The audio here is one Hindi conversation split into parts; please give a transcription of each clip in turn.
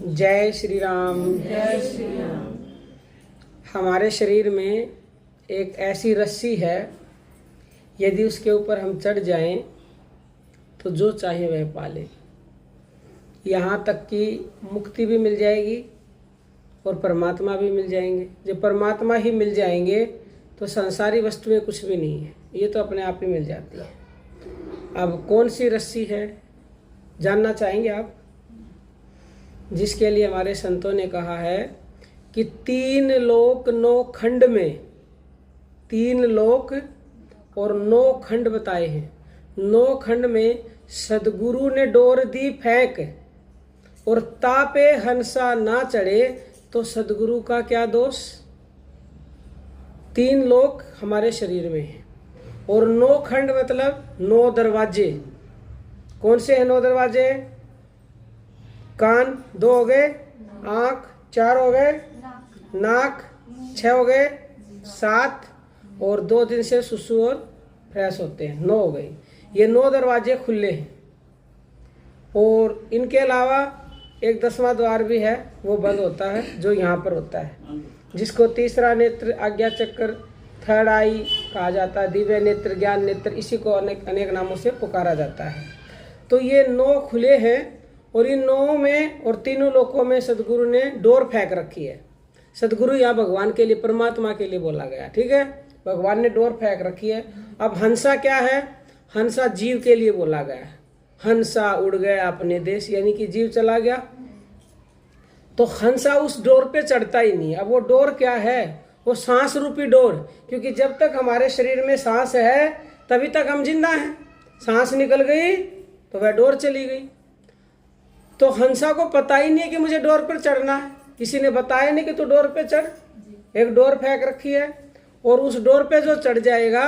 जय श्री राम। जय श्री राम। हमारे शरीर में एक ऐसी रस्सी है, यदि उसके ऊपर हम चढ़ जाएं तो जो चाहे वह पाले। यहाँ तक कि मुक्ति भी मिल जाएगी और परमात्मा भी मिल जाएंगे। जब परमात्मा ही मिल जाएंगे तो संसारी वस्तुएं कुछ भी नहीं है, ये तो अपने आप ही मिल जाती है। अब कौन सी रस्सी है जानना चाहेंगे आप? जिसके लिए हमारे संतों ने कहा है कि 3 लोक 9 खंड में, 3 लोक और 9 खंड बताए हैं। 9 खंड में सदगुरु ने डोर दी फेंक और तापे हंसा ना चढ़े तो सदगुरु का क्या दोष। 3 लोक हमारे शरीर में है और 9 खंड मतलब 9 दरवाजे। कौन से हैं 9 दरवाजे? कान 2 हो गए, आँख 4 हो गए, नाक 6 हो गए, 7 और 2 दिन से सुसु और फ्रेश होते हैं, 9 हो गए। ये 9 दरवाजे खुले हैं और इनके अलावा एक 10वां द्वार भी है, वो बंद होता है, जो यहाँ पर होता है, जिसको तीसरा नेत्र, आज्ञा चक्र, थर्ड आई कहा जाता है, दिव्य नेत्र, ज्ञान नेत्र, इसी को अनेक नामों से पुकारा जाता है। तो ये 9 खुले हैं और इन 9 में और तीनों लोकों में सदगुरु ने डोर फेंक रखी है। सदगुरु यहाँ भगवान के लिए, परमात्मा के लिए बोला गया, ठीक है। भगवान ने डोर फेंक रखी है। अब हंसा क्या है? हंसा जीव के लिए बोला गया है। हंसा उड़ गया अपने देश, यानी कि जीव चला गया। तो हंसा उस डोर पे चढ़ता ही नहीं। अब वो डोर क्या है? वो सांस रूपी डोर, क्योंकि जब तक हमारे शरीर में सांस है तभी तक हम जिंदा हैं। सांस निकल गई तो वह डोर चली गई। तो हंसा को पता ही नहीं है कि मुझे डोर पर चढ़ना है, किसी ने बताया नहीं कि तू डोर पे चढ़। एक डोर फेंक रखी है और उस डोर पे जो चढ़ जाएगा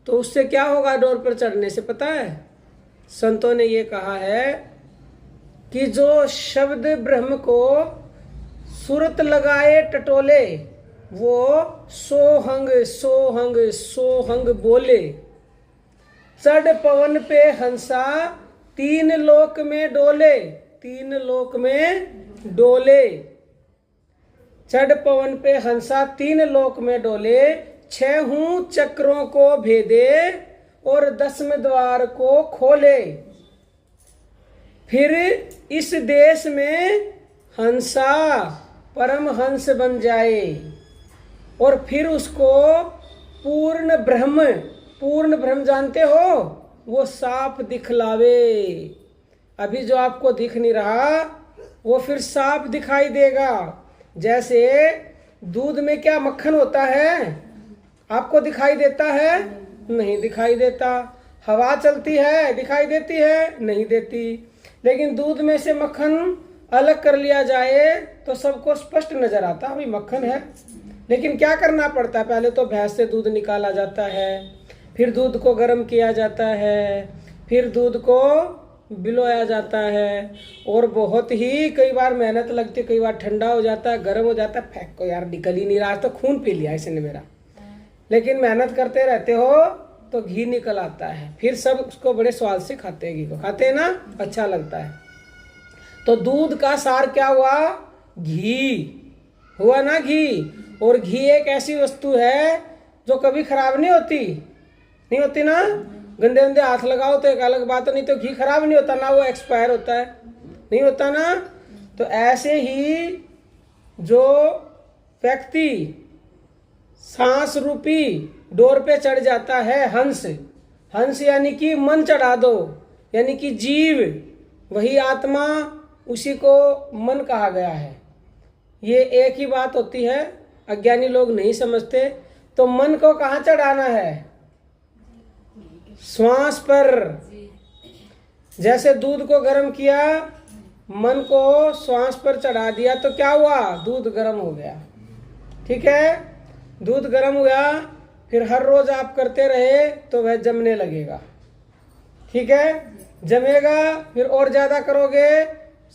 तो उससे क्या होगा? डोर पर चढ़ने से पता है, संतों ने ये कहा है कि जो शब्द ब्रह्म को सुरत लगाए टटोले, वो सोहंग सोहंग सोहंग बोले। चढ़ पवन पे हंसा 3 लोक में डोले, 3 लोक में डोले। चढ़ पवन पे हंसा 3 लोक में डोले, 6 चक्रों को भेदे और 10वें द्वार को खोले। फिर इस देश में हंसा परम हंस बन जाए और फिर उसको पूर्ण ब्रह्म जानते हो, वो साफ दिखलावे। अभी जो आपको दिख नहीं रहा वो फिर साफ दिखाई देगा। जैसे दूध में क्या मक्खन होता है, आपको दिखाई देता है? नहीं दिखाई देता। हवा चलती है, दिखाई देती है? नहीं देती। लेकिन दूध में से मक्खन अलग कर लिया जाए तो सबको स्पष्ट नजर आता है, भाई मक्खन है। लेकिन क्या करना पड़ता है? पहले तो भैंस से दूध निकाला जाता है, फिर दूध को गर्म किया जाता है, फिर दूध को बिलोया जाता है और बहुत ही कई बार मेहनत लगती है, कई बार ठंडा हो जाता है, गर्म हो जाता है। फेंक को यार, निकल ही नहीं रहा, तो खून पी लिया इसने मेरा। लेकिन मेहनत करते रहते हो तो घी निकल आता है, फिर सब उसको बड़े स्वाद से खाते हैं। घी को खाते हैं ना, अच्छा लगता है। तो दूध का सार क्या हुआ? घी हुआ ना, घी। और घी एक ऐसी वस्तु है जो कभी खराब नहीं होती ना। गंदे गंदे हाथ लगाओ तो एक अलग बात है, नहीं तो घी खराब नहीं होता ना, वो एक्सपायर होता है, नहीं होता ना। तो ऐसे ही जो व्यक्ति सांस रूपी डोर पे चढ़ जाता है, हंस यानी कि मन चढ़ा दो, यानी कि जीव, वही आत्मा, उसी को मन कहा गया है। ये एक ही बात होती है, अज्ञानी लोग नहीं समझते। तो मन को कहाँ चढ़ाना है? श्वास पर। जैसे दूध को गर्म किया, मन को श्वास पर चढ़ा दिया तो क्या हुआ? दूध गर्म हो गया, ठीक है। दूध गर्म हुआ, फिर हर रोज आप करते रहे तो वह जमने लगेगा, ठीक है। जमेगा, फिर और ज्यादा करोगे।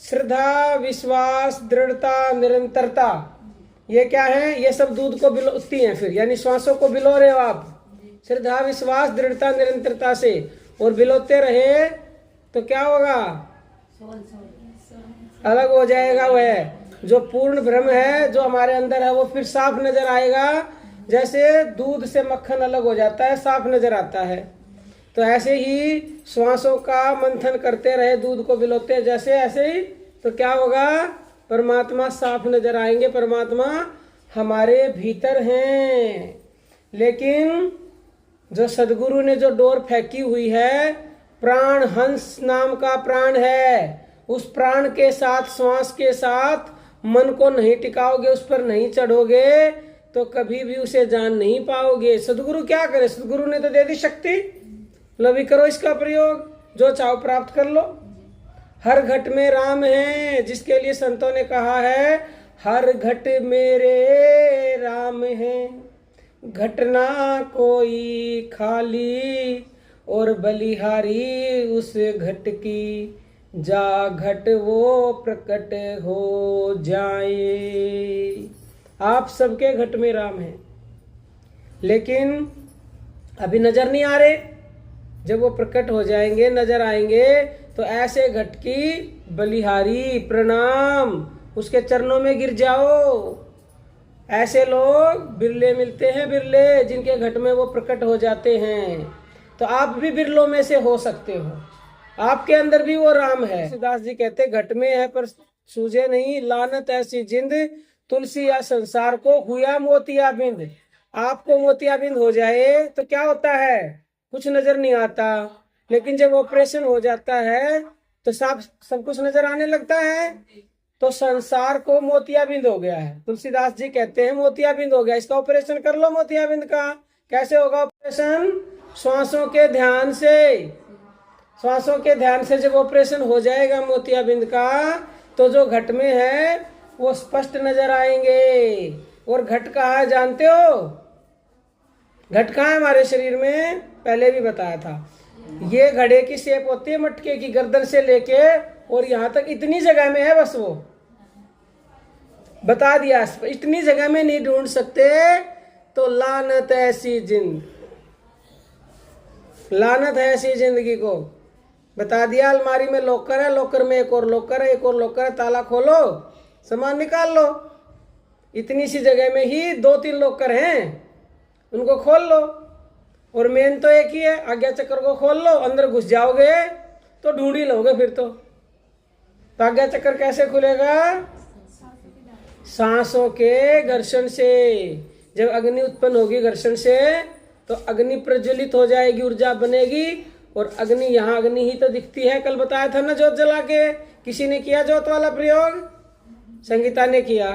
श्रद्धा, विश्वास, दृढ़ता, निरंतरता, ये क्या है? ये सब दूध को बिलोती हैं फिर, यानी श्वासों को बिलो रहे हो आप, श्रद्धा, विश्वास, दृढ़ता, निरंतरता से, और बिलोते रहे तो क्या होगा? अलग हो जाएगा। वह जो पूर्ण ब्रह्म है जो हमारे अंदर है वो फिर साफ नजर आएगा। जैसे दूध से मक्खन अलग हो जाता है, साफ नजर आता है, तो ऐसे ही श्वासों का मंथन करते रहे, दूध को बिलोते जैसे, ऐसे ही तो क्या होगा, परमात्मा साफ नजर आएंगे। परमात्मा हमारे भीतर हैं। लेकिन जो सदगुरु ने जो डोर फेंकी हुई है, प्राण हंस नाम का प्राण है, उस प्राण के साथ, श्वास के साथ मन को नहीं टिकाओगे, उस पर नहीं चढ़ोगे, तो कभी भी उसे जान नहीं पाओगे। सदगुरु क्या करे, सदगुरु ने तो दे दी शक्ति, लो भी करो इसका प्रयोग, जो चाहो प्राप्त कर लो। हर घट में राम है, जिसके लिए संतों ने कहा है हर घट मेरे राम है, घटना कोई खाली और बलिहारी उस घट की, जा घट वो प्रकट हो जाए। आप सबके घट में राम है, लेकिन अभी नजर नहीं आ रहे। जब वो प्रकट हो जाएंगे, नजर आएंगे, तो ऐसे घट की बलिहारी प्रणाम, उसके चरणों में गिर जाओ। ऐसे लोग बिरले मिलते हैं, बिरले, जिनके घट में वो प्रकट हो जाते हैं। तो आप भी बिरलों में से हो सकते हो, आपके अंदर भी वो राम है। तुलसीदास जी कहते घट में है पर सूझे नहीं, लानत ऐसी जिंद, तुलसी या संसार को हुआ मोतियाबिंद। आपको मोतियाबिंद हो जाए तो क्या होता है, कुछ नजर नहीं आता, लेकिन जब ऑपरेशन हो जाता है तो सब कुछ नजर आने लगता है। तो संसार को मोतियाबिंद हो गया है। तुलसीदास जी कहते हैं मोतियाबिंद हो गया, इसका ऑपरेशन कर लो मोतियाबिंद का। कैसे होगा ऑपरेशन, श्वासों के ध्यान से। श्वासों के ध्यान से जब ऑपरेशन हो जाएगा मोतियाबिंद का, तो जो घट में है वो स्पष्ट नजर आएंगे। और घट कहाँ है जानते हो, घट कहाँ है हमारे शरीर में, पहले भी बताया था। ये घड़े की शेप होती है मटके की, गर्दन से लेके और यहाँ तक इतनी जगह में है, बस वो बता दिया। इतनी जगह में नहीं ढूंढ सकते, तो लानत ऐसी जिंद, लानत है ऐसी जिंदगी को। बता दिया, अलमारी में लॉकर है, लॉकर में एक और लॉकर है, एक और लॉकर है, ताला खोलो, सामान निकाल लो। इतनी सी जगह में ही 2-3 लॉकर हैं, उनको खोल लो। और मेन तो एक ही है, आज्ञा चक्र को खोल लो, अंदर घुस जाओगे तो ढूंढ ही लोगे फिर तो आज्ञा चक्र कैसे खुलेगा, सांसों के घर्षण से। जब अग्नि उत्पन्न होगी घर्षण से, तो अग्नि प्रज्वलित हो जाएगी, ऊर्जा बनेगी। और अग्नि, यहाँ अग्नि ही तो दिखती है, कल बताया था ना, जोत जला के। किसी ने किया जोत वाला प्रयोग, संगीता ने किया,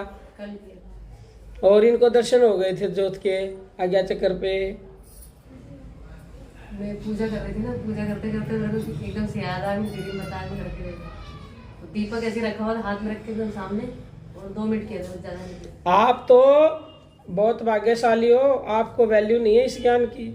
और इनको दर्शन हो गए थे जोत के आज्ञा चक्र पे। मैं पूजा कर रही थी ना, पूजा करते करते मेरे को एकदम से याद आ गई, दीदी बता के करके देखो, दीपक ऐसे रखा हुआ हाथ में रख के एकदम सामने, और 2 मिनट किया था, ज्यादा नहीं। आप तो बहुत भाग्यशाली हो, आपको वैल्यू नहीं है इस ज्ञान की।